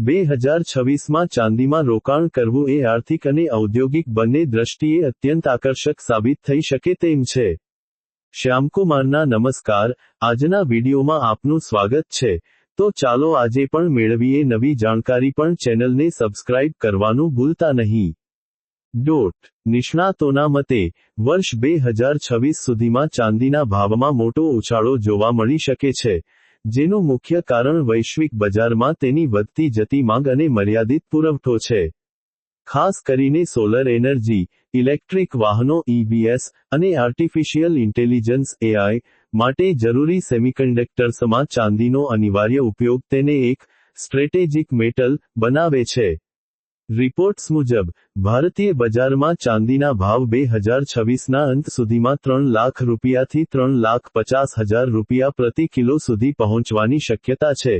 2026માં ચાંદીમાં રોકાણ કરવું એ આર્થિક અને ઔદ્યોગિક બંને દ્રષ્ટિએ અત્યંત આકર્ષક સાબિત થઈ શકે તેમ છે. શ્યામકુમારના નમસ્કાર. આજના વિડીયોમાં આપનું સ્વાગત છે. તો ચાલો આજે પણ મેળવીએ નવી જાણકારી, પણ ચેનલને સબસ્ક્રાઇબ કરવાનું ભૂલતા નહીં. નિષ્ણાતોના મતે, વર્ષ 2026 સુધીમાં ચાંદીના ભાવમાં મોટો ઉછાળો જોવા મળી શકે છે, જેનું મુખ્ય કારણ વૈશ્વિક બજારમાં તેની વધતી જતી માંગ અને મર્યાદિત પુરવઠો છે. ખાસ કરીને સોલર એનર્જી, ઇલેક્ટ્રિક વાહનો (EVs) અને આર્ટિફિશિયલ ઇન્ટેલિજન્સ (AI) માટે જરૂરી સેમિકન્ડક્ટર્સમાં ચાંદીનો અનિવાર્ય ઉપયોગ તેને એક સ્ટ્રેટેજિક મેટલ બનાવે છે. રિપોર્ટ્સ મુજબ, ભારતીય બજારમાં ચાંદીના ભાવ 2026ના અંત સુધીમાં 3 લાખ રૂપિયાથી 3,50,000 રૂપિયા પ્રતિ કિલો સુધી પહોંચવાની શક્યતા છે,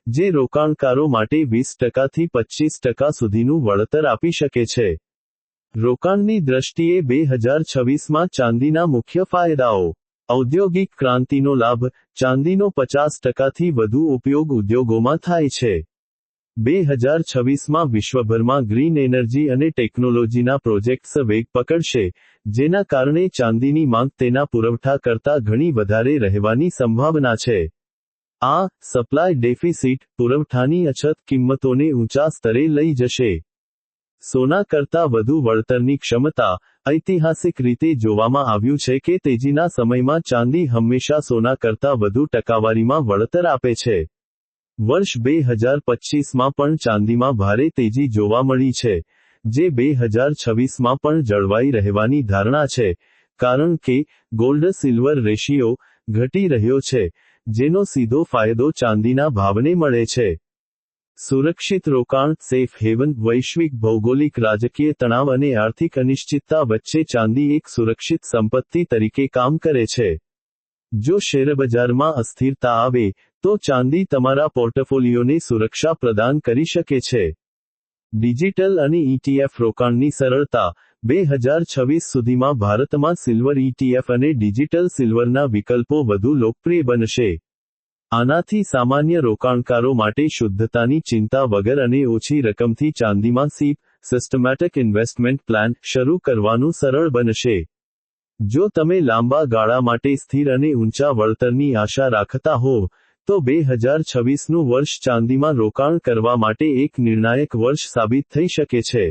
જે રોકાણકારો માટે 20% થી 25% સુધીનું વળતર આપી શકે છે. રોકાણની દ્રષ્ટિએ 2026માં ચાંદીના મુખ્ય ફાયદાઓ. ઔદ્યોગિક ક્રાંતિનો લાભ. ચાંદીનો 50% થી વધુ ઉપયોગ ઉદ્યોગોમાં થાય છે. 2026માં વિશ્વભરમાં ગ્રીન એનર્જી અને ટેકનોલોજીના પ્રોજેક્ટ્સ વેગ પકડશે, જેના કારણે ચાંદીની માંગ તેના પુરવઠા કરતાં ઘણી વધારે રહેવાની સંભાવના છે. આ સપ્લાય ડેફિસિટ, પુરવઠાની અછત કિંમતોને ઊંચા સ્તરે લઈ જશે. સોના કરતાં વધુ વળતરની ક્ષમતા. ઐતિહાસિક રીતે જોવામાં આવ્યું છે કે તેજીના સમયમાં ચાંદી હંમેશા સોના કરતાં વધુ ટકાવારીમાં વળતર આપે છે. વર્ષ 2025માં પણ ચાંદીમાં ભારે તેજી જોવા મળી છે, જે 2026માં પણ જળવાઈ રહેવાની ધારણા છે, કારણ કે ગોલ્ડ-સિલ્વર રેશિયો ઘટી રહ્યો છે, જેનો સીધો ફાયદો ચાંદીના ભાવને મળે છે. સુરક્ષિત રોકાણ. Safe heaven. વૈશ્વિક ભૌગોલિક રાજકીય તણાવ અને આર્થિક અનિશ્ચિતતા વચ્ચે ચાંદી એક સુરક્ષિત સંપત્તિ તરીકે કામ કરે છે. જો શેરબજારમાં અસ્થિરતા આવે, તો ચાંદી તમારા પોર્ટફોલિયોને સુરક્ષા પ્રદાન કરી શકે છે. ડિજિટલ અને ETF રોકાણની સરળતા. 2026 સુધીમાં ભારતમાં સિલ્વર ETF અને ડિજિટલ સિલ્વરના વિકલ્પો વધુ લોકપ્રિય બનશે. આનાથી સામાન્ય રોકાણકારો માટે શુદ્ધતાની ચિંતા વગર અને ઓછી રકમથી ચાંદીમાં સિસ્ટમેટિક ઇન્વેસ્ટમેન્ટ પ્લાન શરૂ કરવાનું સરળ બનશે. જો તમે લાંબા ગાળા માટે સ્થિર અને ઊંચા વળતરની આશા રાખતા હોવ, તો 2026નું વર્ષ ચાંદીમાં રોકાણ કરવા માટે એક નિર્ણાયક વર્ષ સાબિત થઈ શકે છે.